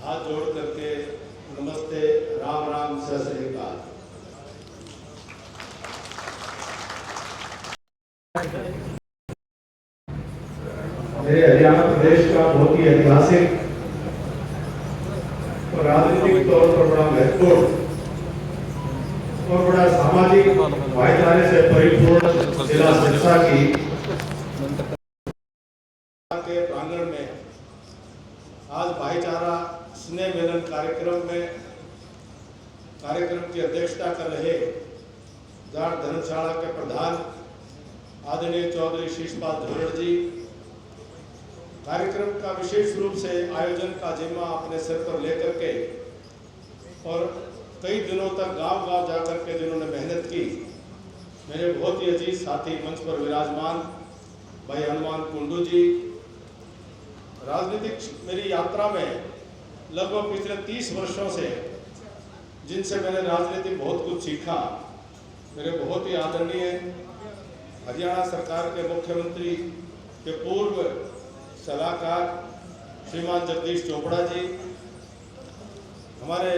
हाथ जोड़ करके नमस्ते, राम राम, सत श्री अकाल। मेरे हरियाणा प्रदेश का बहुत ही ऐतिहासिक और राजनीतिक तौर पर बड़ा महत्वपूर्ण और बड़ा सामाजिक भाईचारे से परिपूर्ण जिला सिरसा के प्रांगण में आज भाईचारा स्नेह मिलन कार्यक्रम की अध्यक्षता कर रहे जाट धर्मशाला के प्रधान आदरणीय चौधरी शीशपाल धुरड़ जी, कार्यक्रम का विशेष रूप से आयोजन का जिम्मा अपने सिर पर लेकर के और कई दिनों तक गांव-गांव जाकर के जिन्होंने मेहनत की, मेरे बहुत ही अजीज साथी मंच पर विराजमान भाई हनुमान कुंडू जी। राजनीतिक मेरी यात्रा में लगभग पिछले 30 वर्षों से जिनसे मैंने राजनीति बहुत कुछ सीखा, मेरे बहुत ही आदरणीय हरियाणा सरकार के मुख्यमंत्री के पूर्व सलाहकार श्रीमान जगदीश चोपड़ा जी, हमारे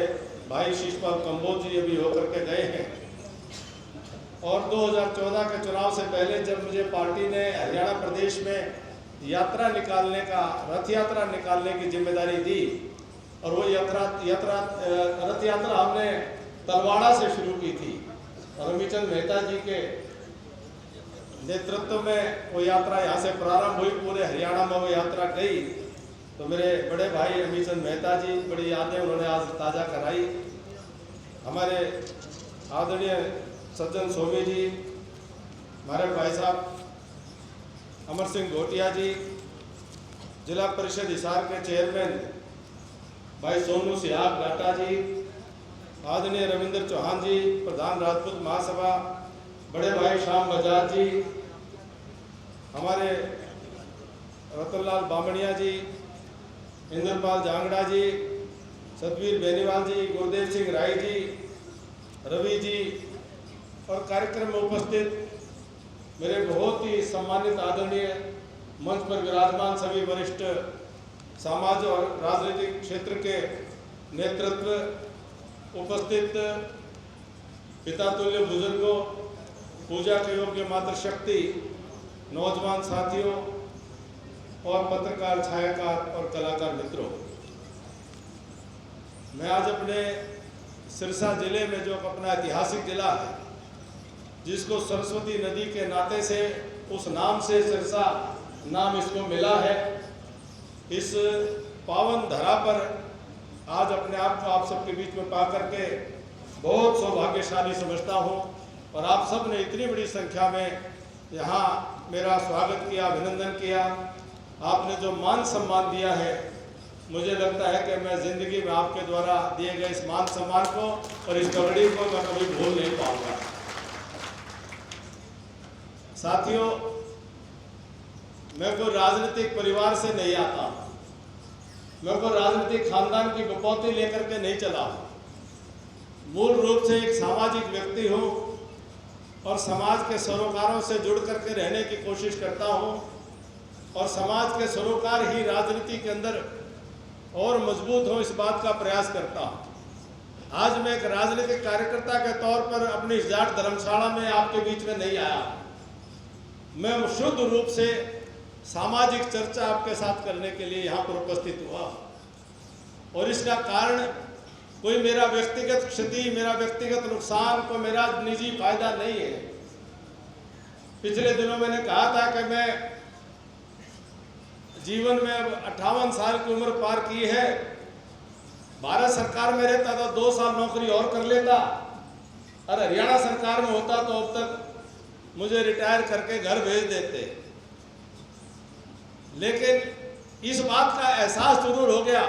भाई शीशपाल कंबोज जी अभी होकर के गए हैं, और 2014 के चुनाव से पहले जब मुझे पार्टी ने हरियाणा प्रदेश में रथ यात्रा निकालने की जिम्मेदारी दी, और वो रथ यात्रा हमने तलवाड़ा से शुरू की थी और अमीचंद मेहता जी के नेतृत्व में वो यात्रा यहाँ से प्रारंभ हुई, पूरे हरियाणा में वो यात्रा गई। तो मेरे बड़े भाई अमीचंद मेहता जी, बड़ी यादें उन्होंने आज ताज़ा कराई। हमारे आदरणीय सज्जन सोमी जी, हमारे भाई साहब अमर सिंह घोटिया जी, जिला परिषद हिसार के चेयरमैन भाई सोनू सिहाग घाटा जी, आदरणीय रविंद्र चौहान जी, प्रधान राजपूत महासभा बड़े भाई श्याम बजाज जी, हमारे रतनलाल बामणिया जी, इंद्रपाल जांगड़ा जी, सतवीर बेनीवाल जी, गुरदेव सिंह राय जी, रवि जी, और कार्यक्रम में उपस्थित मेरे बहुत ही सम्मानित आदरणीय मंच पर विराजमान सभी वरिष्ठ समाज और राजनीतिक क्षेत्र के नेतृत्व, उपस्थित पिता तुल्य बुजुर्गों, पूजा के योग्य मातृशक्ति, नौजवान साथियों और पत्रकार, छायाकार और कलाकार मित्रों, मैं आज अपने सिरसा जिले में जो अपना ऐतिहासिक जिला है, जिसको सरस्वती नदी के नाते से उस नाम से सिरसा नाम इसको मिला है, इस पावन धरा पर आज अपने आप को आप सबके बीच में पा करके बहुत सौभाग्यशाली समझता हूँ। और आप सब ने इतनी बड़ी संख्या में यहाँ मेरा स्वागत किया, अभिनंदन किया, आपने जो मान सम्मान दिया है, मुझे लगता है कि मैं जिंदगी में आपके द्वारा दिए गए इस मान सम्मान को और इस कवड़ी को मैं कभी भूल नहीं पाऊंगा। साथियों, मैं कोई राजनीतिक परिवार से नहीं आता, मैं कोई राजनीतिक खानदान की बपौती लेकर के नहीं चला हूं। मूल रूप से एक सामाजिक व्यक्ति हूं और समाज के सरोकारों से जुड़ करके रहने की कोशिश करता हूं, और समाज के सरोकार ही राजनीति के अंदर और मजबूत हो, इस बात का प्रयास करता हूं। आज मैं एक राजनीतिक कार्यकर्ता के तौर पर अपनी जाट धर्मशाला में आपके बीच में नहीं आया, मैं शुद्ध रूप से सामाजिक चर्चा आपके साथ करने के लिए यहाँ पर उपस्थित हुआ, और इसका कारण कोई मेरा व्यक्तिगत क्षति, मेरा व्यक्तिगत नुकसान, को मेरा निजी फायदा नहीं है। पिछले दिनों मैंने कहा था कि मैं जीवन में अब 58 साल की उम्र पार की है, भारत सरकार में रहता तो 2 साल नौकरी और कर लेता, और हरियाणा सरकार में होता तो अब तक मुझे रिटायर करके घर भेज देते। लेकिन इस बात का एहसास जरूर हो गया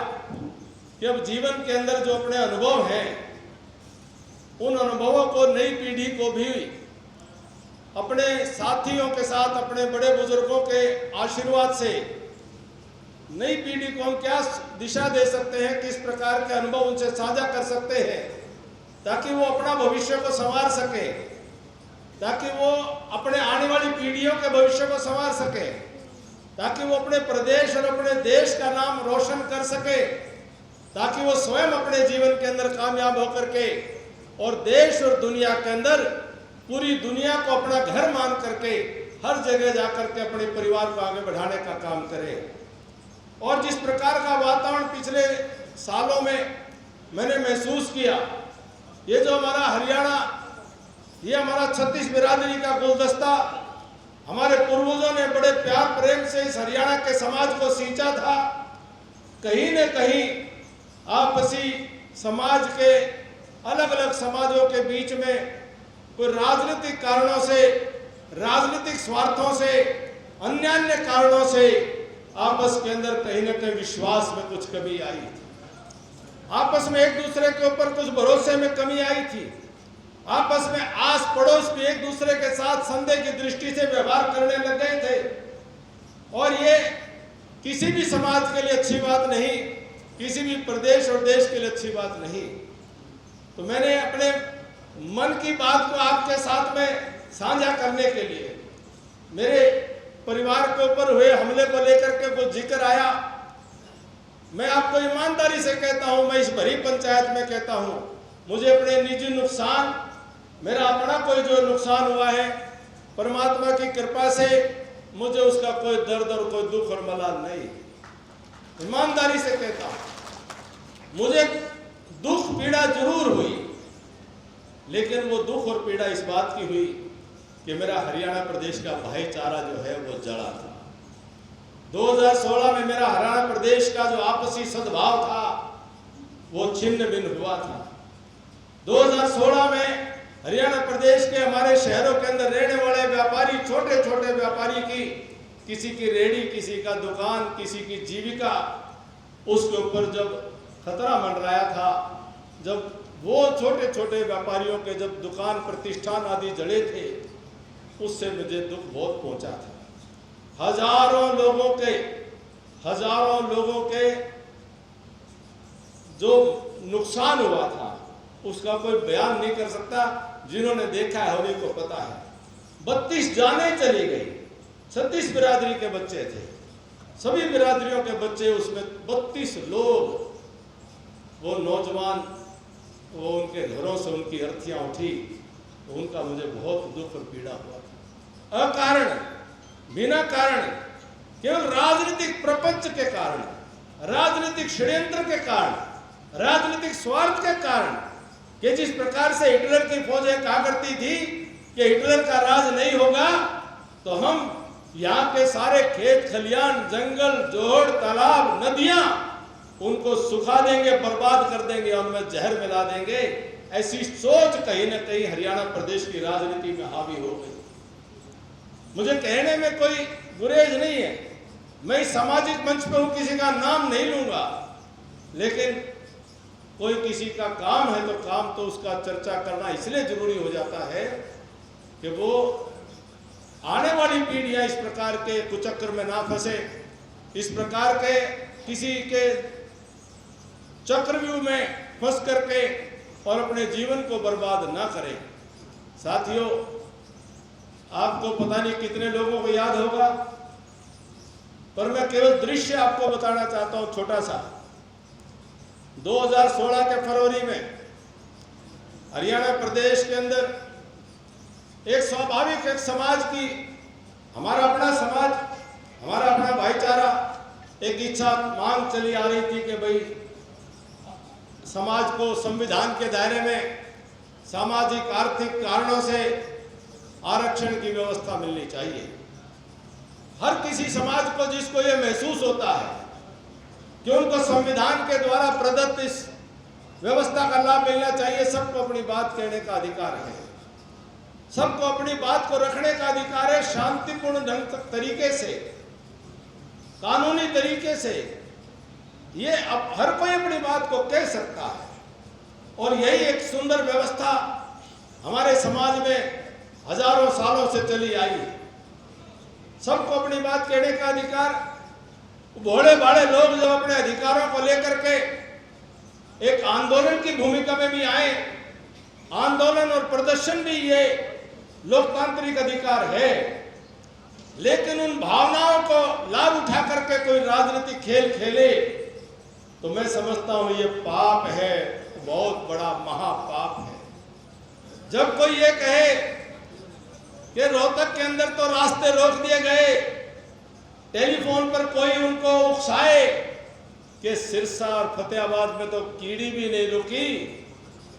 कि अब जीवन के अंदर जो अपने अनुभव हैं, उन अनुभवों को नई पीढ़ी को भी अपने साथियों के साथ, अपने बड़े बुजुर्गों के आशीर्वाद से नई पीढ़ी को हम क्या दिशा दे सकते हैं, किस प्रकार के अनुभव उनसे साझा कर सकते हैं, ताकि वो अपना भविष्य को संवार सके, ताकि वो अपने आने वाली पीढ़ियों के भविष्य को संवार सके, ताकि वो अपने प्रदेश और अपने देश का नाम रोशन कर सके। ताकि वो स्वयं अपने जीवन के अंदर कामयाब होकर के और देश और दुनिया के अंदर पूरी दुनिया को अपना घर मान करके हर जगह जाकर के अपने परिवार को आगे बढ़ाने का काम करे। और जिस प्रकार का वातावरण पिछले सालों में मैंने महसूस किया, ये जो हमारा हरियाणा, ये हमारा छत्तीस बिरादरी का गुलदस्ता, हमारे पूर्वजों ने बड़े प्यार प्रेम से इस हरियाणा के समाज को सींचा था। कहीं न कहीं आपसी समाज के अलग अलग समाजों के बीच में कोई राजनीतिक कारणों से, राजनीतिक स्वार्थों से, अन्य कारणों से आपस के अंदर कहीं न कहीं विश्वास में कुछ कमी आई थी। आपस में एक दूसरे के ऊपर कुछ भरोसे में कमी आई थी। आपस में आस पड़ोस भी एक दूसरे के साथ संदेह की दृष्टि से व्यवहार करने लग गए थे। और ये किसी भी समाज के लिए अच्छी बात नहीं, किसी भी प्रदेश और देश के लिए अच्छी बात नहीं। तो मैंने अपने मन की बात को आपके साथ में साझा करने के लिए, मेरे परिवार के ऊपर हुए हमले को लेकर के कुछ जिक्र आया। मैं आपको ईमानदारी से कहता हूं, मैं इस भरी पंचायत में कहता हूं, मुझे अपने निजी नुकसान, मेरा अपना कोई जो नुकसान हुआ है, परमात्मा की कृपा से मुझे उसका कोई दर्द और कोई दुख और मलाल नहीं। ईमानदारी से कहता हूं, मुझे दुख पीड़ा जरूर हुई, लेकिन वो दुख और पीड़ा इस बात की हुई कि मेरा हरियाणा प्रदेश का भाईचारा जो है वो जड़ा था। 2016 में मेरा हरियाणा प्रदेश का जो आपसी सद्भाव था वो छिन्न भिन्न हुआ था। 2016 में हरियाणा प्रदेश के हमारे शहरों के अंदर रहने वाले व्यापारी, छोटे छोटे व्यापारी की, किसी की रेहड़ी, किसी का दुकान, किसी की जीविका, उसके ऊपर जब खतरा मंडराया था, जब वो छोटे छोटे व्यापारियों के जब दुकान प्रतिष्ठान आदि जड़े थे, उससे मुझे दुख बहुत पहुंचा था। हजारों लोगों के जो नुकसान हुआ था उसका कोई बयान नहीं कर सकता। जिन्होंने देखा है उन्हीं को पता है। 32 जानें चली गई। 36 बिरादरी के बच्चे थे, सभी बिरादरियों के बच्चे, उसमें 32 लोग, वो नौजवान, वो उनके घरों से उनकी अर्थियां उठी, तो उनका मुझे बहुत दुख और पीड़ा हुआ था। अकारण, बिना कारण, केवल राजनीतिक प्रपंच के कारण, राजनीतिक षड्यंत्र के कारण, राजनीतिक स्वार्थ के कारण, कि जिस प्रकार से हिटलर की फौजें कहा करती थी कि हिटलर का राज नहीं होगा तो हम यहाँ के सारे खेत खलियान, जंगल, जोड़, तालाब, नदियां, उनको सुखा देंगे, बर्बाद कर देंगे, उनमें जहर मिला देंगे। ऐसी सोच कहीं न कहीं हरियाणा प्रदेश की राजनीति में हावी हो गई। मुझे कहने में कोई गुरेज नहीं है, मैं इस सामाजिक मंच पे हूं, किसी का नाम नहीं लूंगा, लेकिन कोई किसी का काम है तो काम तो उसका चर्चा करना इसलिए जरूरी हो जाता है कि वो आने वाली पीढ़ियां इस प्रकार के कुचक्कर में ना फंसे, इस प्रकार के किसी के चक्रव्यूह में फंस करके और अपने जीवन को बर्बाद ना करें। साथियों, आपको पता नहीं कितने लोगों को याद होगा, पर मैं केवल दृश्य आपको बताना चाहता हूं छोटा सा। 2016 के फरवरी में हरियाणा प्रदेश के अंदर एक स्वाभाविक, एक समाज की, हमारा अपना समाज, हमारा अपना भाईचारा, एक इच्छा मांग चली आ रही थी कि भाई समाज को संविधान के दायरे में सामाजिक आर्थिक कारणों से आरक्षण की व्यवस्था मिलनी चाहिए। हर किसी समाज को, जिसको ये महसूस होता है कि उनको संविधान के द्वारा प्रदत्त इस व्यवस्था का लाभ मिलना चाहिए, सबको अपनी बात कहने का अधिकार है, सबको अपनी बात को रखने का अधिकार है। शांतिपूर्ण ढंग तरीके से, कानूनी तरीके से ये अब हर कोई अपनी बात को कह सकता है। और यही एक सुंदर व्यवस्था हमारे समाज में हजारों सालों से चली आई। सबको अपनी बात कहने का अधिकार। भोले भाले लोग जब अपने अधिकारों को लेकर के एक आंदोलन की भूमिका में भी आए, आंदोलन और प्रदर्शन भी ये लोकतांत्रिक अधिकार है, लेकिन उन भावनाओं को लाभ उठा करके कोई राजनीतिक खेल खेले तो मैं समझता हूं ये पाप है, बहुत बड़ा महापाप है। जब कोई ये कहे कि रोहतक के अंदर तो रास्ते रोक दिए गए, टेलीफोन पर कोई उनको उकसाए कि सिरसा और फतेहाबाद में तो कीड़ी भी नहीं रुकी,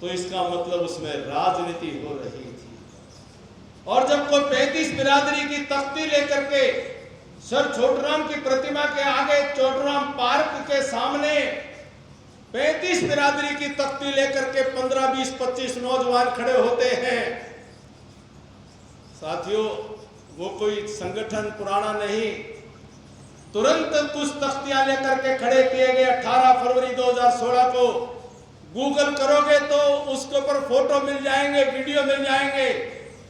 तो इसका मतलब उसमें राजनीति हो रही थी। और जब कोई 35 बिरादरी की तख्ती लेकर के सर छोटूराम की प्रतिमा के आगे छोटूराम पार्क के सामने 35 बिरादरी की तख्ती लेकर के 15, 20, 25 नौजवान खड़े होते हैं, साथियों वो कोई संगठन पुराना नहीं, तुरंत कुछ तख्तियां लेकर के खड़े किए गए। 18 फरवरी 2016 को गूगल करोगे तो उसके ऊपर फोटो मिल जाएंगे, वीडियो मिल जाएंगे।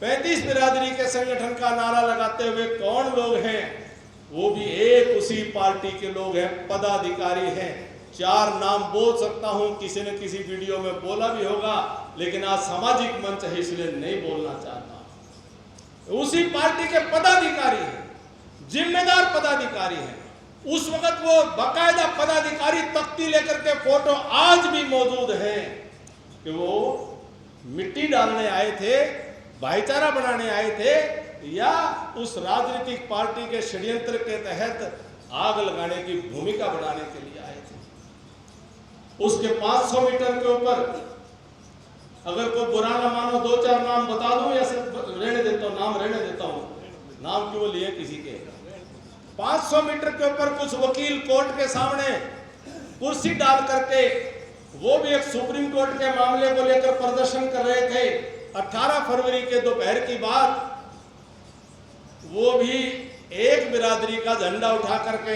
35 बिरादरी के संगठन का नारा लगाते हुए कौन लोग हैं? वो भी एक उसी पार्टी के लोग हैं, पदाधिकारी हैं। 4 नाम बोल सकता हूं, किसी न किसी वीडियो में बोला भी होगा, लेकिन आज सामाजिक मंच है इसलिए नहीं बोलना चाहता। उसी पार्टी के पदाधिकारी हैं, जिम्मेदार पदाधिकारी हैं। उस वक्त वो बाकायदा पदाधिकारी तख्ती लेकर के फोटो आज भी मौजूद है कि वो मिट्टी डालने आए थे, भाईचारा बनाने आए थे, या उस राजनीतिक पार्टी के षड्यंत्र के तहत आग लगाने की भूमिका बनाने के लिए आए थे। उसके 500 मीटर के ऊपर अगर कोई बुरा ना मानो 2-4 नाम बता दूं या सिर्फ रहने देता हूं, नाम रहने देता हूं, नाम क्यों लिए किसी के। 500 मीटर के ऊपर कुछ वकील कोर्ट के सामने कुर्सी डाल करके, वो भी एक सुप्रीम कोर्ट के मामले को लेकर प्रदर्शन कर रहे थे। 18 फरवरी के दोपहर की बात, वो भी एक बिरादरी का झंडा उठा करके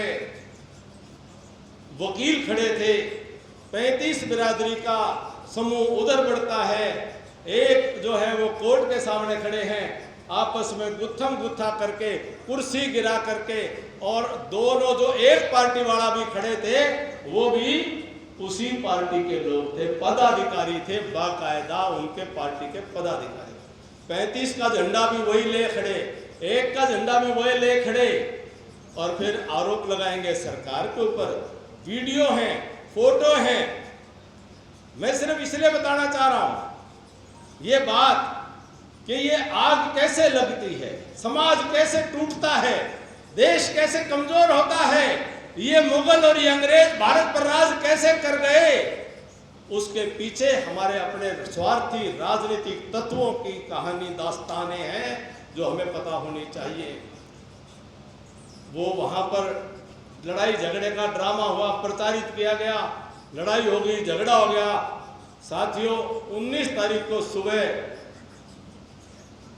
वकील खड़े थे। 35 बिरादरी का समूह उधर बढ़ता है, एक जो है वो कोर्ट के सामने खड़े हैं, आपस में गुत्थम गुत्था करके कुर्सी गिरा करके, और दोनों जो एक पार्टी वाला भी खड़े थे वो भी उसी पार्टी के लोग थे, पदाधिकारी थे, बाकायदा उनके पार्टी के पदाधिकारी। 35 का झंडा भी वही ले खड़े, एक का झंडा भी वही ले खड़े, और फिर आरोप लगाएंगे सरकार के ऊपर। वीडियो हैं, फोटो हैं। मैं सिर्फ इसलिए बताना चाह रहा हूं ये बात कि ये आग कैसे लगती है, समाज कैसे टूटता है, देश कैसे कमजोर होता है, ये मुगल और ये अंग्रेज भारत पर राज कैसे कर गए, उसके पीछे हमारे अपने स्वार्थी राजनीतिक तत्वों की कहानी, दास्तानें हैं जो हमें पता होनी चाहिए। वो वहां पर लड़ाई झगड़े का ड्रामा हुआ, प्रचारित किया गया, लड़ाई हो गई, झगड़ा हो गया। साथियों 19 तारीख को सुबह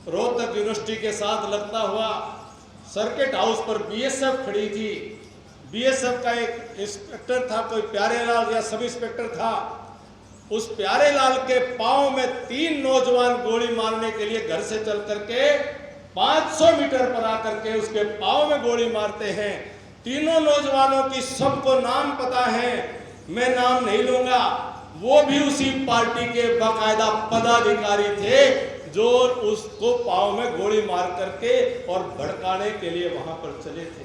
रोहतक यूनिवर्सिटी के साथ लगता हुआ सर्किट हाउस पर बीएसएफ खड़ी थी। बीएसएफ का एक इंस्पेक्टर था, कोई प्यारेलाल या सब इंस्पेक्टर था। उस प्यारेलाल के पांव में 3 नौजवान गोली मारने के लिए घर से चल करके 500 मीटर पर आकर के उसके पांव में गोली मारते हैं। तीनों नौजवानों की सबको नाम पता है, मैं नाम नहीं लूंगा। वो भी उसी पार्टी के बाकायदा पदाधिकारी थे जो उसको पांव में गोली मार करके और भड़काने के लिए वहां पर चले थे।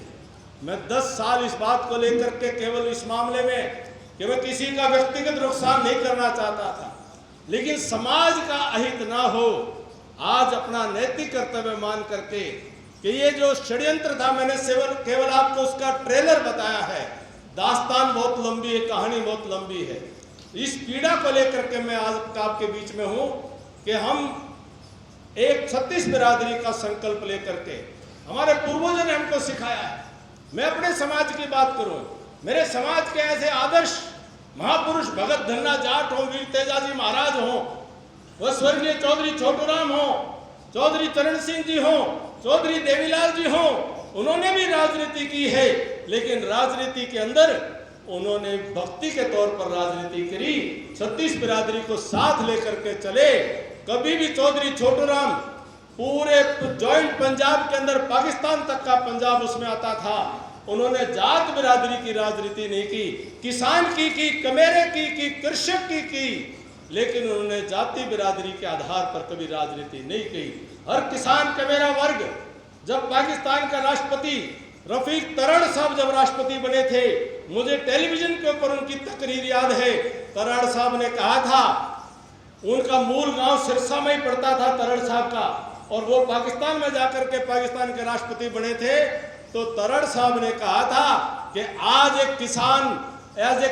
मैं 10 साल इस बात को लेकर के केवल इस मामले में कि मैं किसी का व्यक्तिगत नुकसान नहीं करना चाहता था, लेकिन समाज का अहित ना हो, आज अपना नैतिक कर्तव्य मान करके कि ये जो षड्यंत्र था, मैंने केवल आपको उसका ट्रेलर बताया है। दास्तान बहुत लंबी है, कहानी बहुत लंबी है। इस पीड़ा को लेकर के मैं आज आपके बीच में हूं कि हम एक 36 बिरादरी का संकल्प लेकर के, हमारे पूर्वजों ने हमको सिखाया है। मैं अपने समाज की बात करूं, मेरे समाज के ऐसे आदर्श महापुरुष भगत धन्ना जाट हो, वीर तेजाजी महाराज हो, वह स्वर्गीय चौधरी छोटूराम हो, चौधरी चरण सिंह जी हो, चौधरी देवीलाल जी हो, उन्होंने भी राजनीति की है, लेकिन राजनीति के अंदर उन्होंने भक्ति के तौर पर राजनीति करी। 36 बिरादरी को साथ लेकर के चले। कभी भी चौधरी छोटूराम पूरे जॉइंट पंजाब के अंदर, पाकिस्तान तक का पंजाब उसमें आता था, उन्होंने जात बिरादरी की राजनीति नहीं की। किसान की कमेरे की कृषक की, लेकिन उन्होंने जाति बिरादरी के आधार पर कभी राजनीति नहीं की। हर किसान कमेरा वर्ग, जब पाकिस्तान का राष्ट्रपति रफीक तरड़ साहब जब राष्ट्रपति बने थे, मुझे टेलीविजन के ऊपर उनकी तकरीर याद है। तराड़ साहब ने कहा था, उनका मूल गांव सिरसा में ही पड़ता था तराड़ साहब का, और वो पाकिस्तान में जाकर के पाकिस्तान के राष्ट्रपति बने थे। तो तराड़ साहब ने कहा था कि आज एक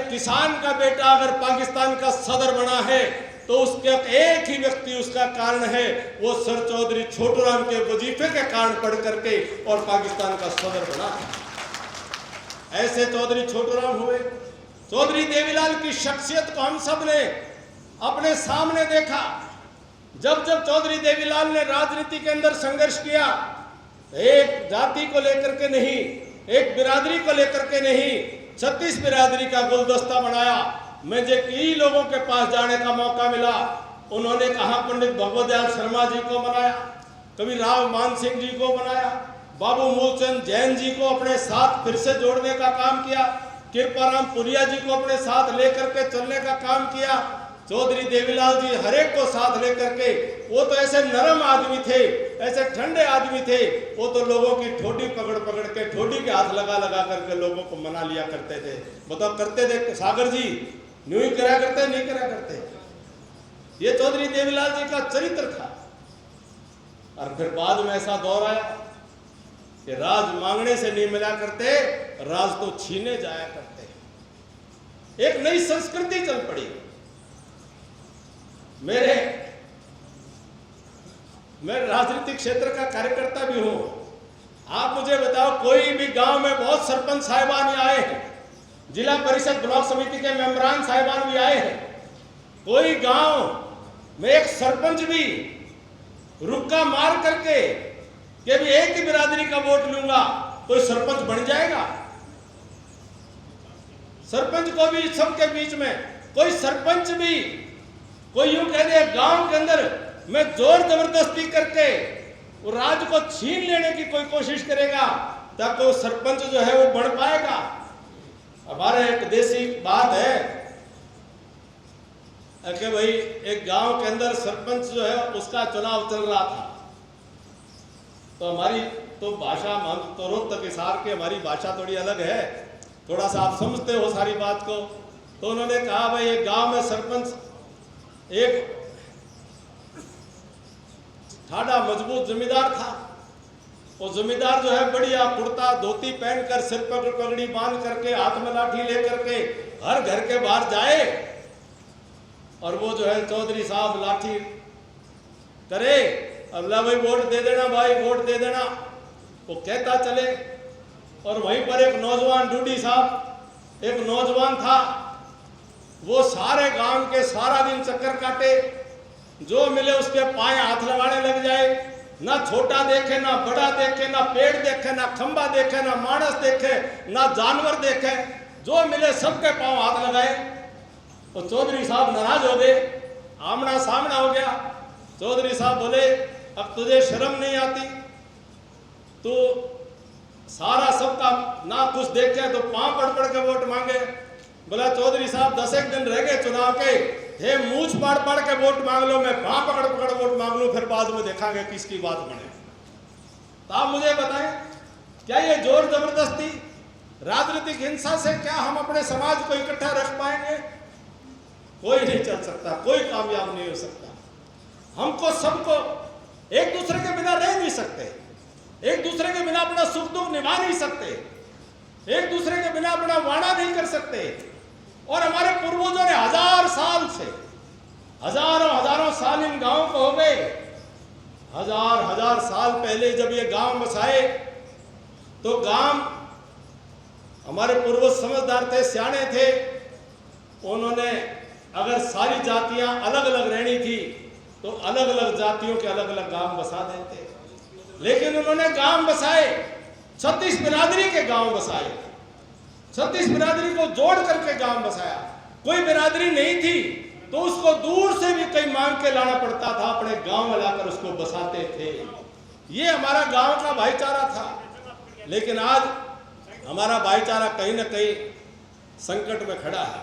किसान का बेटा अगर पाकिस्तान का सदर बना है तो उसके एक ही व्यक्ति उसका कारण है, वो सर चौधरी छोटूराम के वजीफे के कारण पढ़ करके और पाकिस्तान का सदर बना। ऐसे चौधरी छोटूराम हुए। चौधरी देवीलाल की शख्सियत को हम सब ने अपने सामने देखा। जब जब चौधरी देवीलाल ने राजनीति के अंदर संघर्ष किया, एक जाति को लेकर के नहीं, एक बिरादरी को लेकर के नहीं, 36 बिरादरी का गुलदस्ता बनाया। मुझे कई लोगों के पास जाने का मौका मिला। उन्होंने कहा पंडित भगवत दयाल शर्मा जी को बनाया, कवि राव मान सिंह जी को बनाया, बाबू मूलचंद जैन जी को अपने साथ फिर से जोड़ने का काम किया, कृपाराम पुरिया जी को अपने साथ लेकर के चलने का काम किया। चौधरी देवीलाल जी हर एक को साथ लेकर के, वो तो ऐसे नरम आदमी थे, ऐसे ठंडे आदमी थे, वो तो लोगों की ठोडी पकड़ पकड़ के, ठोडी के हाथ लगा लगा करके लोगों को मना लिया करते थे। बताओ करते थे सागर जी? नहीं करा करते, नहीं करा करते। ये चौधरी देवीलाल जी का चरित्र था। और फिर बाद में ऐसा दौर आया कि राज मांगने से नहीं मिला करते, राज तो छीने जाया करते। एक नई संस्कृति चल पड़ी। मैं राजनीतिक क्षेत्र का कार्यकर्ता भी हूं। आप मुझे बताओ, कोई भी गांव में बहुत सरपंच साहिबान आए हैं, जिला परिषद ब्लॉक समिति के मेंबरान साहिबान भी आए हैं। कोई गांव में एक सरपंच भी रुक्का मार करके कि भी एक ही बिरादरी का वोट लूंगा, कोई सरपंच बन जाएगा? सरपंच को भी सबके बीच में कोई सरपंच भी कोई यूं कह दे गांव के अंदर मैं जोर जबरदस्ती करके वो राज को छीन लेने की कोई कोशिश करेगा, तब तो सरपंच जो है वो बन पाएगा? हमारे एक देसी बात है कि भाई एक गांव के अंदर सरपंच जो है उसका चुनाव चल रहा था। तो हमारी तो भाषा, हम तो रोहतक हिसार के, हमारी भाषा थोड़ी अलग है, थोड़ा सा आप समझते हो सारी बात को। तो उन्होंने कहा भाई एक गांव में सरपंच एक ठाड़ा मजबूत जमींदार था। वो जमींदार जो है बढ़िया कुर्ता धोती पहनकर, सिर पर पगड़ी बांध करके, हाथ में लाठी लेकर के हर घर के बाहर जाए, और वो जो है चौधरी साहब लाठी करे, अल्लाह भाई वोट दे देना, भाई वोट दे देना, वो कहता चले। और वहीं पर एक नौजवान डूडी साहब, एक नौजवान था, वो सारे गांव के सारा दिन चक्कर काटे, जो मिले उसके पाए हाथ लगाने लग जाए, ना छोटा देखे, ना बड़ा देखे, ना पेड़ देखे, ना खंबा देखे, ना मानस देखे, ना जानवर देखे, जो मिले सबके पांव हाथ लगाए। तो चौधरी साहब नाराज हो गए, आमना सामना हो गया। चौधरी साहब बोले अब तुझे शर्म नहीं आती? तो सारा सबका ना कुछ देखे तो पांव पड़ पड़ के वोट मांगे। बोला चौधरी साहब 10 एक दिन रह गए चुनाव के, हे मूछ पाड़ पाड़ के वोट मांग लो, मैं पांव पकड़ पकड़ वोट मांग लूं, फिर बाद में देखांगे किसकी बात बने। तो आप मुझे बताएं, क्या ये जोर जबरदस्ती राजनीतिक हिंसा से क्या हम अपने समाज को इकट्ठा रख पाएंगे? कोई नहीं चल सकता, कोई कामयाब नहीं हो सकता। हमको सबको एक दूसरे के बिना रह नहीं सकते, एक दूसरे के बिना अपना सुख दुख निभा नहीं सकते, एक दूसरे के बिना अपना वादा नहीं कर सकते। और हमारे पूर्वजों ने हजारों साल इन गांवों को हो गए। हजार साल पहले जब ये गांव बसाए तो गांव, हमारे पूर्वज समझदार थे, सियाने थे। उन्होंने अगर सारी जातियां अलग अलग रहनी थी तो अलग अलग जातियों के अलग अलग गांव बसा देते, लेकिन उन्होंने गांव बसाए, 36 बिरादरी के गांव बसाए, 36 बिरादरी को जोड़ करके गांव बसाया। कोई बिरादरी नहीं थी तो उसको दूर से भी कहीं मांग के लाना पड़ता था, अपने गांव में लाकर उसको बसाते थे। ये हमारा गांव का भाईचारा था। लेकिन आज हमारा भाईचारा कहीं ना कहीं संकट में खड़ा है।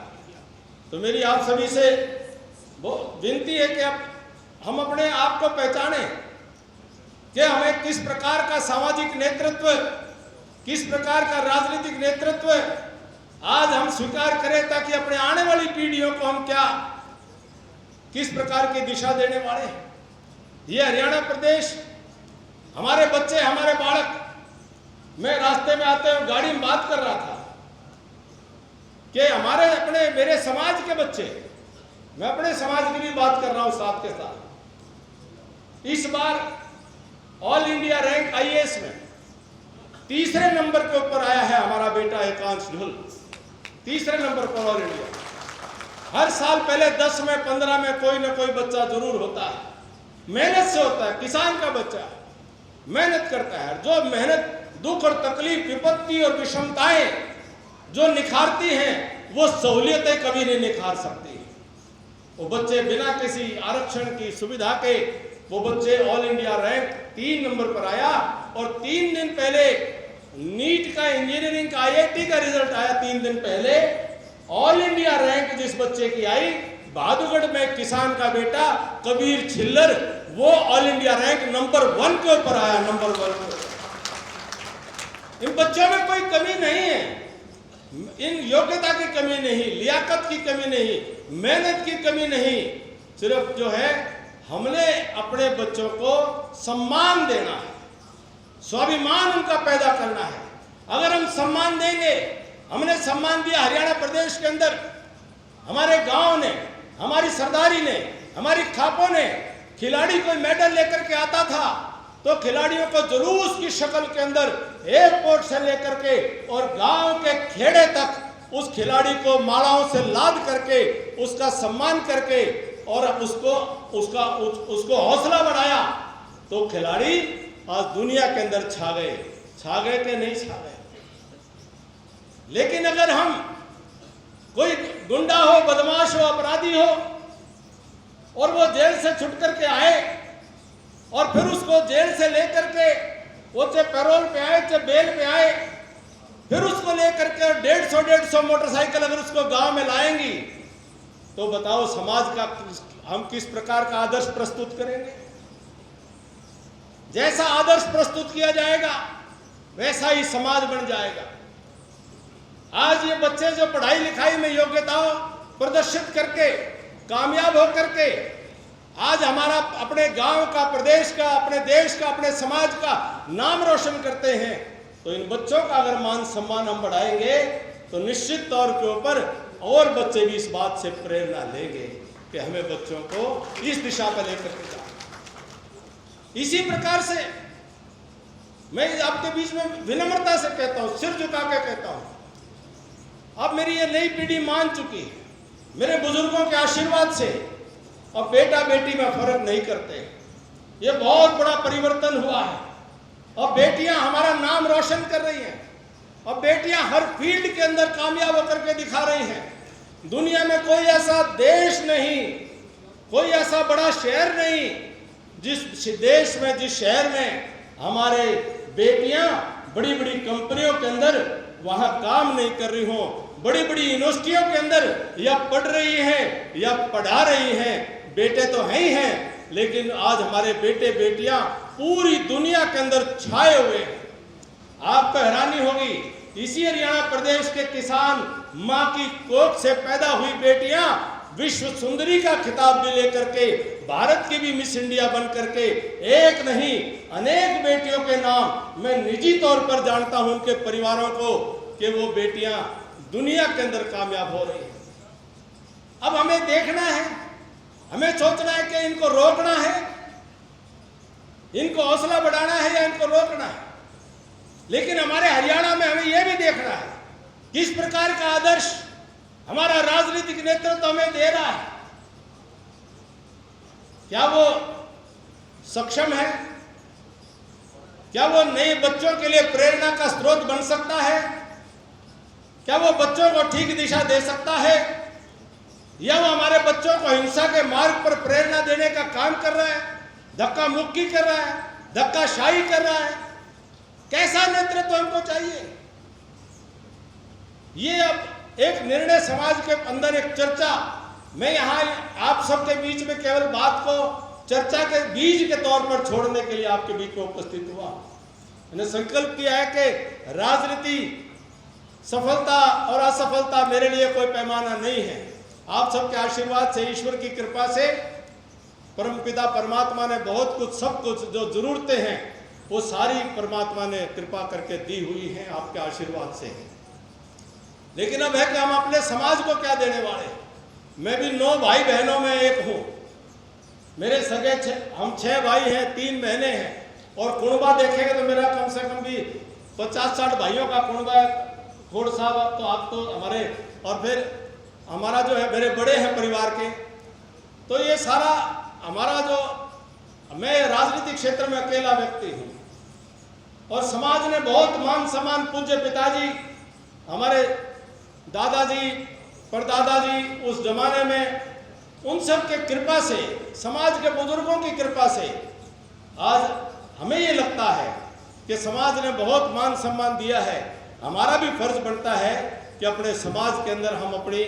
तो मेरी आप सभी से विनती है कि अब हम अपने आप को पहचाने कि हमें किस प्रकार का सामाजिक नेतृत्व, किस प्रकार का राजनीतिक नेतृत्व आज हम स्वीकार करें ताकि अपने आने वाली पीढ़ियों को हम किस प्रकार की दिशा देने वाले हैं। ये हरियाणा प्रदेश, हमारे बच्चे, हमारे बालक, मैं रास्ते में आते हुए गाड़ी में बात कर रहा था कि हमारे मेरे समाज के बच्चे, मैं अपने समाज की भी बात कर रहा हूं साथ के साथ, इस बार ऑल इंडिया रैंक आईएएस में तीसरे नंबर के ऊपर आया है हमारा बेटा एकांश ढुल, तीसरे नंबर पर ऑल इंडिया। हर साल पहले 10 में 15 में कोई ना कोई बच्चा जरूर होता है, मेहनत से होता है, किसान का बच्चा मेहनत करता है, जो मेहनत, दुख और तकलीफ, विपत्ति और विषमताएं जो निखारती हैं वो सहूलियतें कभी नहीं निखार सकती। वो बच्चे बिना किसी आरक्षण की सुविधा के, वो बच्चे ऑल इंडिया रैंक 3 नंबर पर आया। और 3 दिन पहले नीट का, इंजीनियरिंग का, आईआईटी का रिजल्ट आया 3 दिन पहले। ऑल इंडिया रैंक जिस बच्चे की आई, बहादुरगढ़ में किसान का बेटा कबीर छिल्लर, वो ऑल इंडिया रैंक नंबर 1 के ऊपर आया, नंबर 1। इन बच्चों में कोई कमी नहीं है, इन योग्यता की कमी नहीं, लियाकत की कमी नहीं, मेहनत की कमी नहीं, सिर्फ जो है हमने अपने बच्चों को सम्मान देना है, स्वाभिमान उनका पैदा करना है। अगर हम सम्मान देंगे, हमने सम्मान दिया हरियाणा प्रदेश के अंदर, हमारे गांव ने, हमारी सरदारी ने, हमारी खापों ने, खिलाड़ी कोई मेडल लेकर के आता था तो खिलाड़ियों को जुलूस की शक्ल के अंदर एयरपोर्ट से लेकर के और गांव के खेड़े तक उस खिलाड़ी को मालाओं से लाद करके उसका सम्मान करके और उसको हौसला बढ़ाया, तो खिलाड़ी आज दुनिया के अंदर छा गए कि नहीं छा गए। लेकिन अगर हम, कोई गुंडा हो, बदमाश हो, अपराधी हो और वो जेल से छुट करके आए और फिर उसको जेल से लेकर के, वो चाहे पैरोल पे आए चाहे बेल पे आए, फिर उसको लेकर के 150 मोटरसाइकिल अगर उसको गांव में लाएंगी, तो बताओ समाज का हम किस प्रकार का आदर्श प्रस्तुत करेंगे। जैसा आदर्श प्रस्तुत किया जाएगा वैसा ही समाज बन जाएगा। आज ये बच्चे जो पढ़ाई लिखाई में योग्यताओं प्रदर्शित करके कामयाब होकर के आज हमारा, अपने गांव का, प्रदेश का, अपने देश का, अपने समाज का नाम रोशन करते हैं, तो इन बच्चों का अगर मान सम्मान हम बढ़ाएंगे तो निश्चित तौर के ऊपर और बच्चे भी इस बात से प्रेरणा लेंगे कि हमें बच्चों को इस दिशा पर लेकर के जाना। इसी प्रकार से मैं आपके बीच में विनम्रता से कहता हूं, सिर झुका के कहता हूं, अब मेरी ये नई पीढ़ी मान चुकी है, मेरे बुजुर्गों के आशीर्वाद से अब बेटा बेटी में फर्क नहीं करते। ये बहुत बड़ा परिवर्तन हुआ है। अब बेटियां हमारा नाम रोशन कर रही हैं, अब बेटियां हर फील्ड के अंदर कामयाब होकर के दिखा रही हैं। दुनिया में कोई ऐसा देश नहीं, कोई ऐसा बड़ा शहर नहीं जिस देश में, जिस शहर में हमारे बेटियां बड़ी बड़ी कंपनियों के अंदर वहां काम नहीं कर रही हों, बड़ी बड़ी यूनिवर्सिटियों के अंदर या पढ़ रही हैं या पढ़ा रही हैं। बेटे तो हैं ही हैं, लेकिन आज हमारे बेटे बेटियां पूरी दुनिया के अंदर छाए हुए हैं। आपको हैरानी होगी, इसी हरियाणा प्रदेश के किसान मां की कोख से पैदा हुई बेटियां विश्व सुंदरी का खिताब भी लेकर के, भारत की भी मिस इंडिया बन करके, एक नहीं अनेक बेटियों के नाम मैं निजी तौर पर जानता हूं उनके परिवारों को, कि वो बेटियां दुनिया के अंदर कामयाब हो रही हैं। अब हमें देखना है, हमें सोचना है कि इनको रोकना है, इनको हौसला बढ़ाना है या इनको रोकना है। लेकिन हमारे हरियाणा में हमें यह भी देखना है किस प्रकार का आदर्श हमारा राजनीतिक नेतृत्व हमें दे रहा है। क्या वो सक्षम है? क्या वो नए बच्चों के लिए प्रेरणा का स्रोत बन सकता है? क्या वो बच्चों को ठीक दिशा दे सकता है, या वो हमारे बच्चों को हिंसा के मार्ग पर प्रेरणा देने का काम कर रहा है, धक्का मुक्की कर रहा है, धक्काशाही कर रहा है? कैसा नेतृत्व हमको चाहिए? ये अब एक निर्णय समाज के अंदर एक चर्चा, मैं यहाँ आप सबके बीच में केवल बात को चर्चा के बीज के तौर पर छोड़ने के लिए आपके बीच में उपस्थित हुआ। मैंने संकल्प किया है कि राजनीति सफलता और असफलता मेरे लिए कोई पैमाना नहीं है। आप सबके आशीर्वाद से, ईश्वर की कृपा से, परमपिता परमात्मा ने बहुत कुछ, सब कुछ जो जरूरतें हैं वो सारी परमात्मा ने कृपा करके दी हुई हैं, आपके आशीर्वाद से है। लेकिन अब है कि हम अपने समाज को क्या देने वाले हैं। मैं भी 9 भाई बहनों में एक हूँ। मेरे सगे हम 6 भाई हैं, 3 बहनें हैं, और कुणबा देखेंगे तो मेरा कम से कम भी 50-60 भाइयों का कुणबा है। खोड़ साहब तो आप तो हमारे, और फिर हमारा जो है मेरे बड़े हैं परिवार के। तो ये सारा हमारा जो, मैं राजनीतिक क्षेत्र में अकेला व्यक्ति हूँ, और समाज ने बहुत मान सम्मान, पूज्य पिताजी, हमारे दादाजी, परदादाजी उस जमाने में, उन सब के कृपा से, समाज के बुजुर्गों की कृपा से आज हमें ये लगता है कि समाज ने बहुत मान सम्मान दिया है। हमारा भी फर्ज बनता है कि अपने समाज के अंदर हम अपनी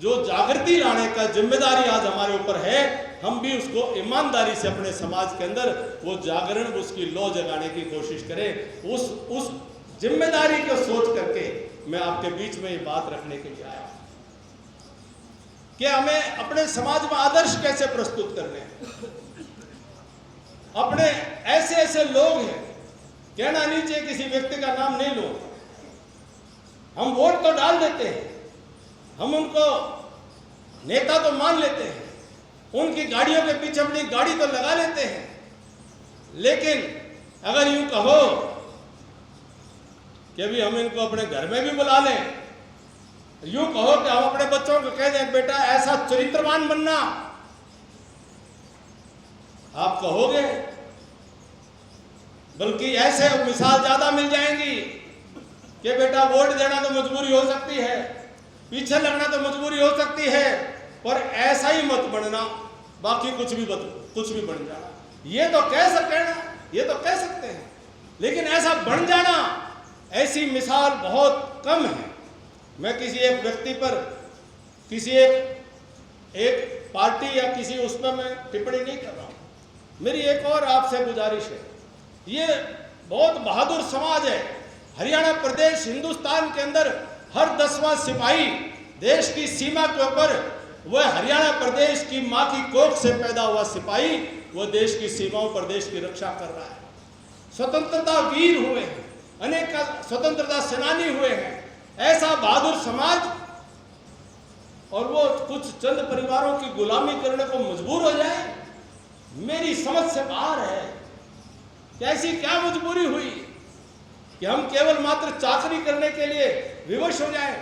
जो जागृति लाने का जिम्मेदारी आज हमारे ऊपर है, हम भी उसको ईमानदारी से अपने समाज के अंदर वो जागरण, उसकी लौ जगाने की कोशिश करें। उस जिम्मेदारी को सोच करके मैं आपके बीच में ये बात रखने के लिए आया कि हमें अपने समाज में आदर्श कैसे प्रस्तुत करने हैं। अपने ऐसे ऐसे लोग हैं, कहना नहीं चाहिए, किसी व्यक्ति का नाम नहीं लो, हम वोट तो डाल देते हैं, हम उनको नेता तो मान लेते हैं, उनकी गाड़ियों के पीछे अपनी गाड़ी तो लगा लेते हैं, लेकिन अगर यूं कहो कि भी हम इनको अपने घर में भी बुला लें, यूं कहो कि हम अपने बच्चों को कह दें बेटा ऐसा चरित्रवान बनना, आप कहोगे, बल्कि ऐसे मिसाल ज्यादा मिल जाएंगी कि बेटा वोट देना तो मजबूरी हो सकती है, पीछे लगना तो मजबूरी हो सकती है, पर ऐसा ही मत बनना, बाकी कुछ भी बन जाना। ये तो कह सकते हैं ना, ये तो कह सकते हैं, लेकिन ऐसा बन जाना, ऐसी मिसाल बहुत कम है। मैं किसी एक व्यक्ति पर, किसी एक पार्टी या किसी उस पर मैं टिप्पणी नहीं कर रहा हूं। मेरी एक और आपसे गुजारिश है, ये बहुत बहादुर समाज है। हरियाणा प्रदेश हिंदुस्तान के अंदर हर 10वां सिपाही देश की सीमा के ऊपर, वह हरियाणा प्रदेश की मां की कोख से पैदा हुआ सिपाही, वह देश की सीमाओं पर देश की रक्षा कर रहा है। स्वतंत्रता वीर हुए हैं, अनेक स्वतंत्रता सेनानी हुए हैं। ऐसा बहादुर समाज, और वो कुछ चंद परिवारों की गुलामी करने को मजबूर हो जाए, मेरी समझ से बाहर है कि ऐसी क्या मजबूरी हुई कि हम केवल मात्र चाकरी करने के लिए विवश हो जाएं।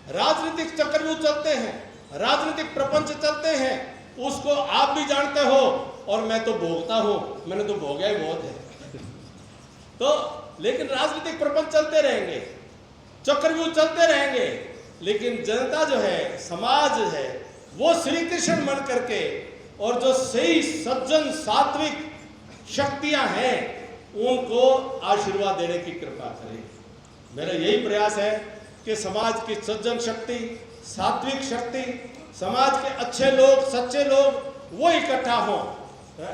राजनीतिक चक्रव्यूह चलते हैं, राजनीतिक प्रपंच चलते हैं, उसको आप भी जानते हो और मैं तो भोगता हूं, मैंने तो भोगा ही बहुत है। तो लेकिन राजनीतिक प्रपंच चलते रहेंगे, चक्रव्यूह चलते रहेंगे, लेकिन जनता जो है, समाज है, वो श्री कृष्ण मन करके, और जो सही सज्जन सात्विक शक्तियां हैं, उनको आशीर्वाद देने की कृपा करें। मेरा यही प्रयास है कि समाज की सज्जन शक्ति, सात्विक शक्ति, समाज के अच्छे लोग, सच्चे लोग, वो इकट्ठा हों।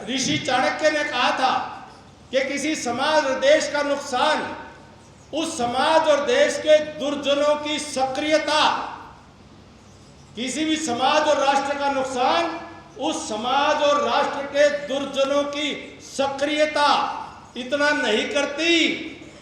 ऋषि चाणक्य ने कहा था कि किसी समाज और देश का नुकसान उस समाज और देश के दुर्जनों की सक्रियता, किसी भी समाज और राष्ट्र का नुकसान उस समाज और राष्ट्र के दुर्जनों की सक्रियता इतना नहीं करती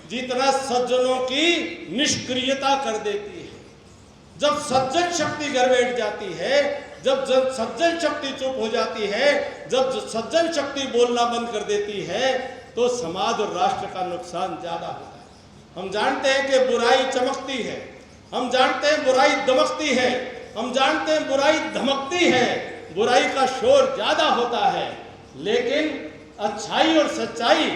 जितना सज्जनों की निष्क्रियता कर देती है। जब सज्जन शक्ति घर बैठ जाती है, जब सज्जन शक्ति चुप हो जाती है, जब सज्जन शक्ति बोलना बंद कर देती है, तो समाज और राष्ट्र का नुकसान ज्यादा होता है। हम जानते हैं कि बुराई चमकती है, हम जानते हैं बुराई दमकती है, हम जानते हैं बुराई धमकती है, बुराई का शोर ज्यादा होता है, लेकिन अच्छाई और सच्चाई,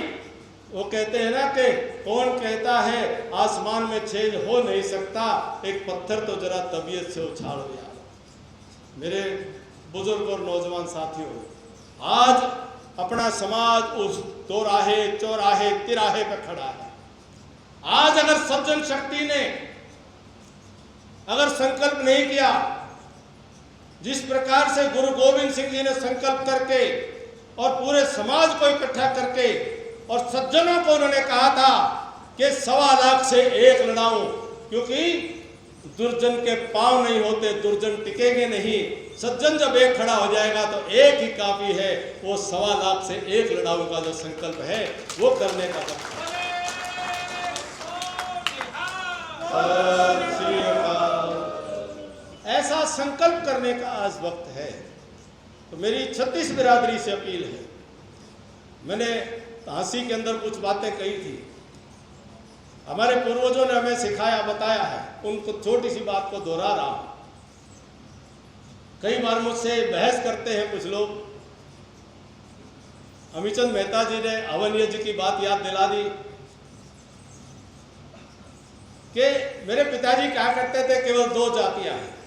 वो कहते हैं ना कि कौन कहता है आसमान में छेद हो नहीं सकता, एक पत्थर तो जरा तबीयत से उछालो यार। मेरे बुजुर्ग और नौजवान साथियों, आज अपना समाज उस दोराहे, चौराहे, तिराहे पर खड़ा है। आज अगर सज्जन शक्ति ने अगर संकल्प नहीं किया, जिस प्रकार से गुरु गोविंद सिंह जी ने संकल्प करके और पूरे समाज को इकट्ठा करके और सज्जनों को उन्होंने कहा था कि 1.25 लाख से 1 लड़ाऊं, क्योंकि दुर्जन के पांव नहीं होते, दुर्जन टिकेंगे नहीं। सज्जन जब एक खड़ा हो जाएगा तो एक ही काफी है। वो 1.25 लाख से एक लड़ाऊ का जो संकल्प है वो करने का वक्त है। ऐसा संकल्प करने का आज वक्त है। तो मेरी 36 बिरादरी से अपील है। मैंने झांसी के अंदर कुछ बातें कही थी, हमारे पूर्वजों ने हमें सिखाया बताया है, उनको छोटी सी बात को दोहरा रहा हूं। कई बार मुझसे बहस करते हैं कुछ लोग। अमीचंद मेहता जी ने हवन यज्ञ की बात याद दिला दी कि मेरे पिताजी कहा करते थे केवल 2 जातियां हैं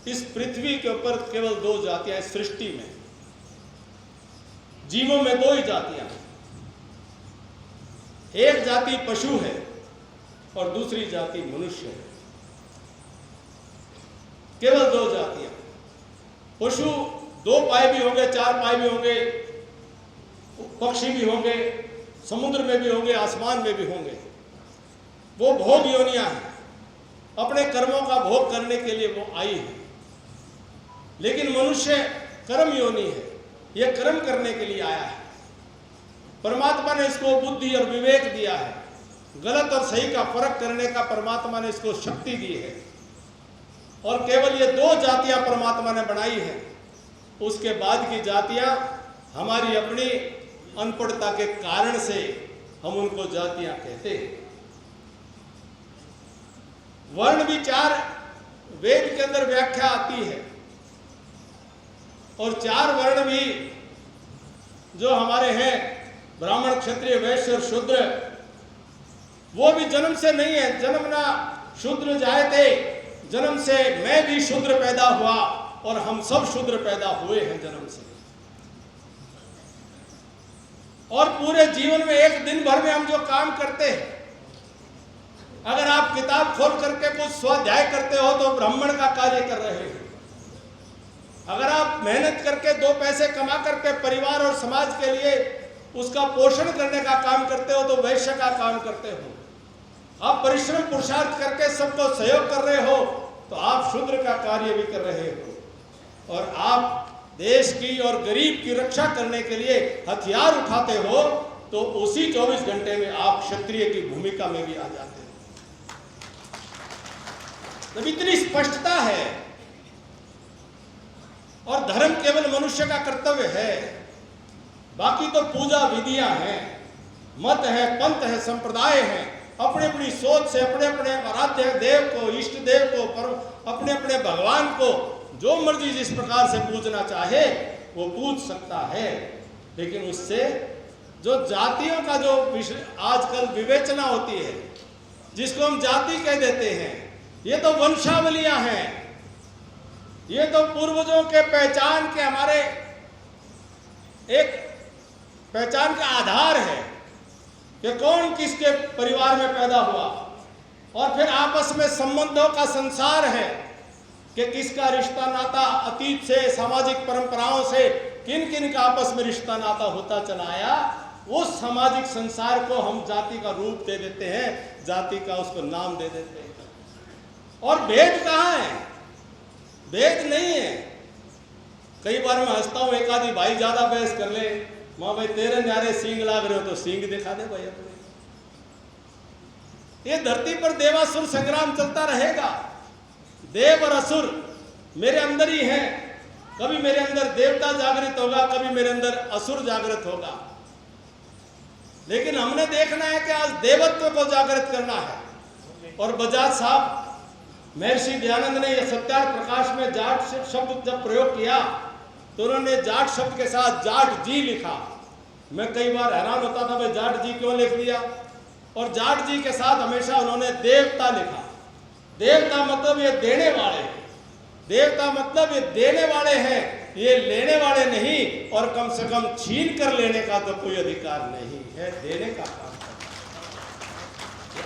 इस पृथ्वी के ऊपर, केवल 2 जातियां इस सृष्टि में, जीवों में 2 ही जातियां हैं। एक जाति पशु है और दूसरी जाति मनुष्य है। केवल 2 जातियां। पशु 2 पाए भी होंगे, 4 पाए भी होंगे, पक्षी भी होंगे, समुद्र में भी होंगे, आसमान में भी होंगे। वो भोग योनियां हैं, अपने कर्मों का भोग करने के लिए वो आई है। लेकिन मनुष्य कर्म योनि है, ये कर्म करने के लिए आया है। परमात्मा ने इसको बुद्धि और विवेक दिया है, गलत और सही का फर्क करने का परमात्मा ने इसको शक्ति दी है। और केवल ये 2 जातियां परमात्मा ने बनाई है। उसके बाद की जातियां हमारी अपनी अनपढ़ता के कारण से हम उनको जातियां कहते हैं। वर्ण भी 4 वेद के अंदर व्याख्या आती है, और 4 वर्ण भी जो हमारे हैं ब्राह्मण, क्षत्रिय, वैश्य और शूद्र, वो भी जन्म से नहीं है। जन्मना शूद्र जायते, जन्म से मैं भी शूद्र पैदा हुआ और हम सब शूद्र पैदा हुए हैं जन्म से। और पूरे जीवन में एक दिन भर में हम जो काम करते हैं, अगर आप किताब खोल करके कुछ स्वाध्याय करते हो तो ब्राह्मण का कार्य कर रहे हैं। अगर आप मेहनत करके 2 पैसे कमा करके परिवार और समाज के लिए उसका पोषण करने का काम करते हो तो वैश्य का काम करते हो। आप परिश्रम पुरुषार्थ करके सबको सहयोग कर रहे हो तो आप शूद्र का कार्य भी कर रहे हो। और आप देश की और गरीब की रक्षा करने के लिए हथियार उठाते हो तो उसी 24 घंटे में आप क्षत्रिय की भूमिका में भी आ जाते हो। जब इतनी स्पष्टता है, और धर्म केवल मनुष्य का कर्तव्य है, बाकी तो पूजा विधियां हैं, मत है, पंथ है, संप्रदाय है। अपने अपनी सोच से अपने अपने आराध्य देव को, इष्ट देव को, अपने अपने भगवान को जो मर्जी जिस प्रकार से पूजना चाहे वो पूज सकता है। लेकिन उससे जो जातियों का जो आजकल विवेचना होती है, जिसको हम जाति कह देते हैं, ये तो वंशावलियां हैं। ये तो पूर्वजों के पहचान के हमारे एक पहचान का आधार है कि कौन किसके परिवार में पैदा हुआ, और फिर आपस में संबंधों का संसार है कि किसका रिश्ता नाता अतीत से सामाजिक परंपराओं से किन किन का आपस में रिश्ता नाता होता चला आया। उस सामाजिक संसार को हम जाति का रूप दे देते हैं, जाति का उसको नाम दे देते हैं। और भेद कहाँ है? भेद नहीं है। कई बार मैं हंसता हूं, एक आदि भाई ज्यादा बहस कर ले, मां भाई तेरे न्यारे सींग लाग रहे हो तो सींग दिखा दे भाई अपने। ये धरती पर देवासुर संग्राम चलता रहेगा। देव और असुर मेरे अंदर ही हैं। कभी मेरे अंदर देवता जागृत होगा, कभी मेरे अंदर असुर जागृत होगा। लेकिन हमने देखना है कि आज देवत्व को जागृत करना है। और बजाज साहब, महर्षि दयानंद ने यह सत्यार्थ प्रकाश में जाट शब्द जब प्रयोग किया तो उन्होंने जाट शब्द के साथ जाट जी लिखा। मैं कई बार हैरान होता था भाई जाट जी क्यों लिख दिया, और जाट जी के साथ हमेशा उन्होंने देवता लिखा। देवता मतलब ये देने वाले हैं, देवता मतलब ये देने वाले हैं, ये लेने वाले नहीं। और कम से कम छीन कर लेने का तो कोई अधिकार नहीं है, देने का काम,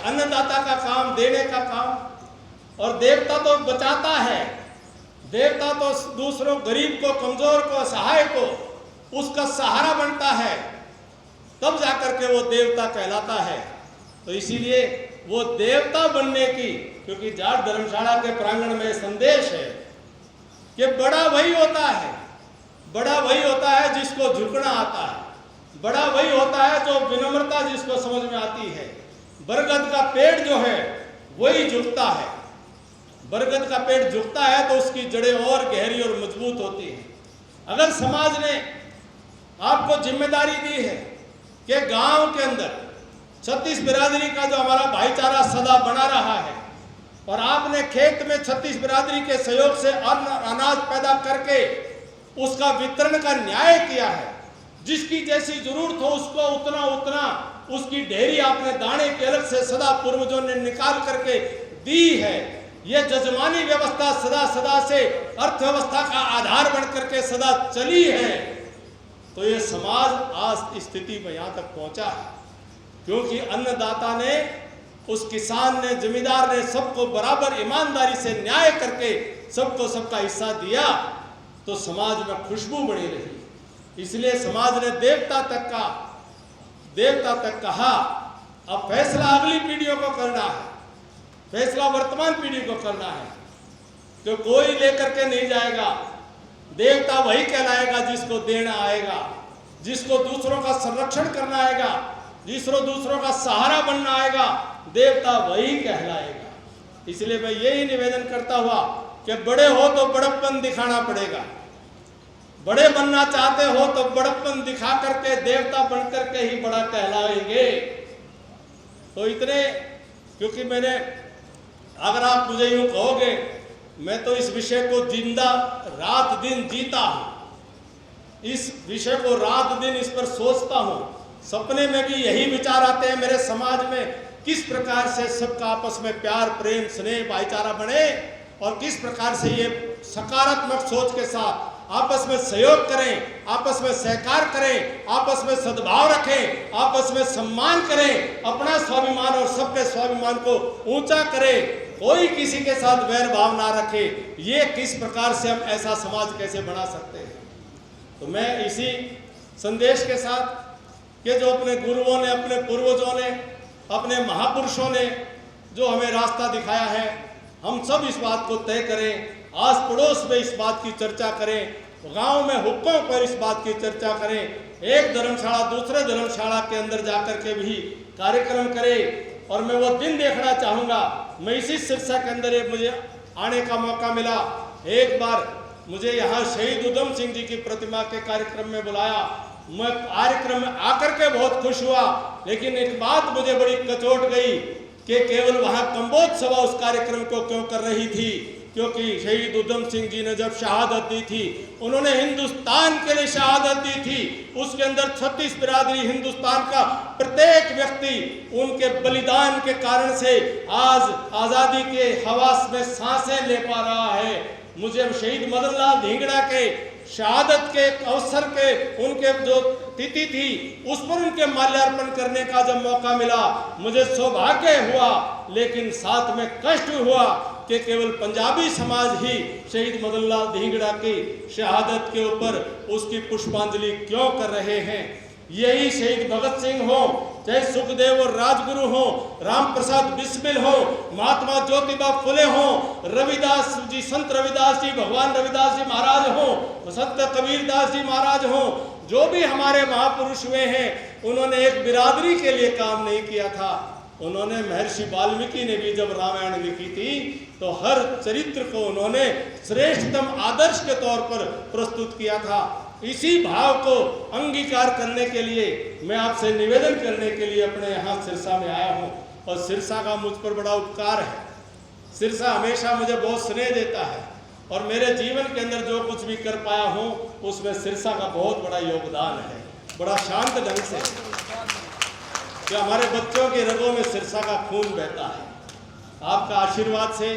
अन्नदाता का काम, देने का काम। और देवता तो बचाता है, देवता तो दूसरों गरीब को, कमजोर को, असहाय को उसका सहारा बनता है, तब जाकर के वो देवता कहलाता है। तो इसीलिए वो देवता बनने की, क्योंकि जाट धर्मशाला के प्रांगण में संदेश है कि बड़ा वही होता है, बड़ा वही होता है जिसको झुकना आता है, बड़ा वही होता है जो विनम्रता जिसको समझ में आती है। बरगद का पेड़ जो है वही झुकता है, बरगद का पेड़ झुकता है तो उसकी जड़ें और गहरी और मजबूत होती हैं। अगर समाज ने आपको जिम्मेदारी दी है कि गांव के अंदर 36 बिरादरी का जो हमारा भाईचारा सदा बना रहा है, और आपने खेत में 36 बिरादरी के सहयोग से अनाज पैदा करके उसका वितरण का न्याय किया है, जिसकी जैसी जरूरत हो उसको उतना उतना उसकी ढेरी आपने दाने के अलग से सदा पूर्वजों ने निकाल करके दी है। यह जजमानी व्यवस्था सदा सदा से अर्थव्यवस्था का आधार बन करके सदा चली है। तो ये समाज आज इस स्थिति में यहाँ तक पहुंचा है क्योंकि अन्नदाता ने, उस किसान ने, जमींदार ने सबको बराबर ईमानदारी से न्याय करके सबको सबका हिस्सा दिया, तो समाज में खुशबू बनी रही। इसलिए समाज ने देवता तक कहा अब फैसला अगली पीढ़ियों को करना है, फैसला वर्तमान पीढ़ी को करना है, तो कोई लेकर के नहीं जाएगा। देवता वही कहलाएगा जिसको देना आएगा, जिसको दूसरों का संरक्षण करना आएगा, जिसको दूसरों का सहारा बनना आएगा, देवता वही कहलाएगा। इसलिए मैं यही निवेदन करता हुआ कि बड़े हो तो बड़प्पन दिखाना पड़ेगा, बड़े बनना चाहते हो तो बड़प्पन दिखा करके देवता बन करके ही बड़ा कहलाएंगे। तो इतने, क्योंकि मैंने, अगर आप मुझे यूं कहोगे, मैं तो इस विषय को जिंदा रात दिन जीता हूं, इस विषय को रात दिन इस पर सोचता हूं। सपने में भी यही विचार आते हैं मेरे समाज में, किस प्रकार से सबका आपस में प्यार, प्रेम, स्नेह, भाईचारा बने और किस प्रकार से ये सकारात्मक सोच के साथ आपस में सहयोग करें, आपस में सहकार करें, आपस में सद्भाव रखें, आपस में सम्मान करें, अपना स्वाभिमान और सबके स्वाभिमान को ऊंचा करें, कोई किसी के साथ वैर भाव ना रखे। ये किस प्रकार से हम ऐसा समाज कैसे बना सकते हैं। तो मैं इसी संदेश के साथ कि जो अपने गुरुओं ने, अपने पूर्वजों ने, अपने महापुरुषों ने जो हमें रास्ता दिखाया है, हम सब इस बात को तय करें, आस पड़ोस में इस बात की चर्चा करें, गांव में हुक्कों पर इस बात की चर्चा करें, एक धर्मशाला दूसरे धर्मशाला के अंदर जाकर के भी कार्यक्रम करें। और मैं वो दिन देखना चाहूँगा। मैं इसी सिरसा के अंदर मुझे आने का मौका मिला, एक बार मुझे यहाँ शहीद उधम सिंह जी की प्रतिमा के कार्यक्रम में बुलाया। मैं कार्यक्रम में आकर के बहुत खुश हुआ, लेकिन एक बात मुझे बड़ी कचोट गई कि केवल वहाँ कंबोज सभा उस कार्यक्रम को क्यों कर रही थी, क्योंकि शहीद उधम सिंह जी ने जब शहादत दी थी, उन्होंने हिंदुस्तान के लिए शहादत दी थी। उसके अंदर 36 बिरादरी, हिंदुस्तान का प्रत्येक व्यक्ति उनके बलिदान के कारण से आज आज़ादी के हवास में सांसें ले पा रहा है। मुझे शहीद मदन लाल धिंगड़ा के शहादत के अवसर के उनके जो तिथि थी उस पर उनके माल्यार्पण करने का जब मौका मिला, मुझे सौभाग्य हुआ, लेकिन साथ में कष्ट हुआ कि केवल पंजाबी समाज ही शहीद मदन लाल धिंगड़ा की शहादत के ऊपर उसकी पुष्पांजलि क्यों कर रहे हैं। यही शहीद भगत सिंह हो, चाहे सुखदेव और राजगुरु हो, राम प्रसाद बिस्मिल हो, महात्मा ज्योतिबा फुले हो, रविदास जी, संत रविदास जी, भगवान रविदास जी महाराज हो, संत कबीरदास जी महाराज हो, जो भी हमारे महापुरुष हुए हैं, उन्होंने एक बिरादरी के लिए काम नहीं किया था। उन्होंने, महर्षि वाल्मीकि ने भी जब रामायण लिखी थी तो हर चरित्र को उन्होंने श्रेष्ठतम आदर्श के तौर पर प्रस्तुत किया था। इसी भाव को अंगीकार करने के लिए मैं आपसे निवेदन करने के लिए अपने यहाँ सिरसा में आया हूँ। और सिरसा का मुझ पर बड़ा उपकार है। सिरसा हमेशा मुझे बहुत स्नेह देता है और मेरे जीवन के अंदर जो कुछ भी कर पाया हूँ उसमें सिरसा का बहुत बड़ा योगदान है। बड़ा शांत ढंग से कि हमारे बच्चों के रगों में सिरसा का खून बहता है। आपका आशीर्वाद से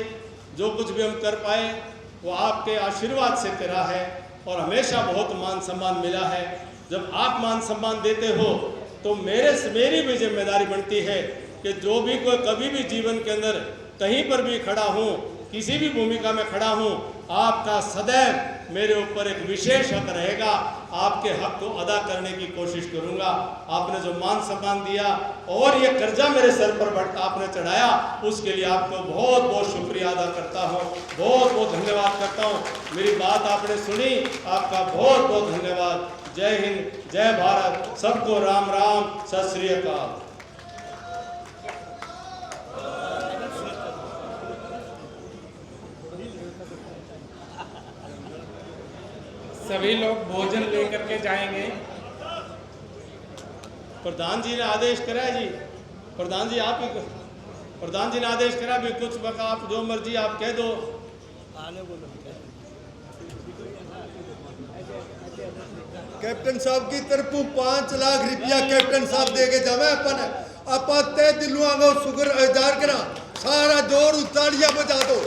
जो कुछ भी हम कर पाए वो आपके आशीर्वाद से करा है और हमेशा बहुत मान सम्मान मिला है। जब आप मान सम्मान देते हो तो मेरी भी जिम्मेदारी बनती है कि जो भी कोई कभी भी जीवन के अंदर कहीं पर भी खड़ा हूँ, किसी भी भूमिका में खड़ा हूँ, आपका सदैव मेरे ऊपर एक विशेष हक रहेगा, आपके हक को अदा करने की कोशिश करूंगा। आपने जो मान सम्मान दिया और ये कर्जा मेरे सर पर आपने चढ़ाया, उसके लिए आपको बहुत बहुत शुक्रिया अदा करता हूँ, बहुत बहुत धन्यवाद करता हूँ। मेरी बात आपने सुनी, आपका बहुत बहुत धन्यवाद। जय हिंद, जय भारत, सबको राम राम, सत श्री अकाल। सभी लोग भोजन लेकर के जाएंगे। प्रधान जी ने आदेश करा है जी, प्रधान जी आप ही, प्रधान जी ने आदेश करा भी कुछ वक्त आप जो मर्जी आप कह दो। कैप्टन साहब की तरफ 5 लाख रुपया कैप्टन साहब दे के जावे अपन तय दिलुआंगो शुक्र अजार करा, सारा जोर तालियां बजा दो।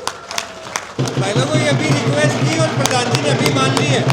पहले को ये भी रिक्वेस्ट की और प्रधान जी ने अभी मान ली है।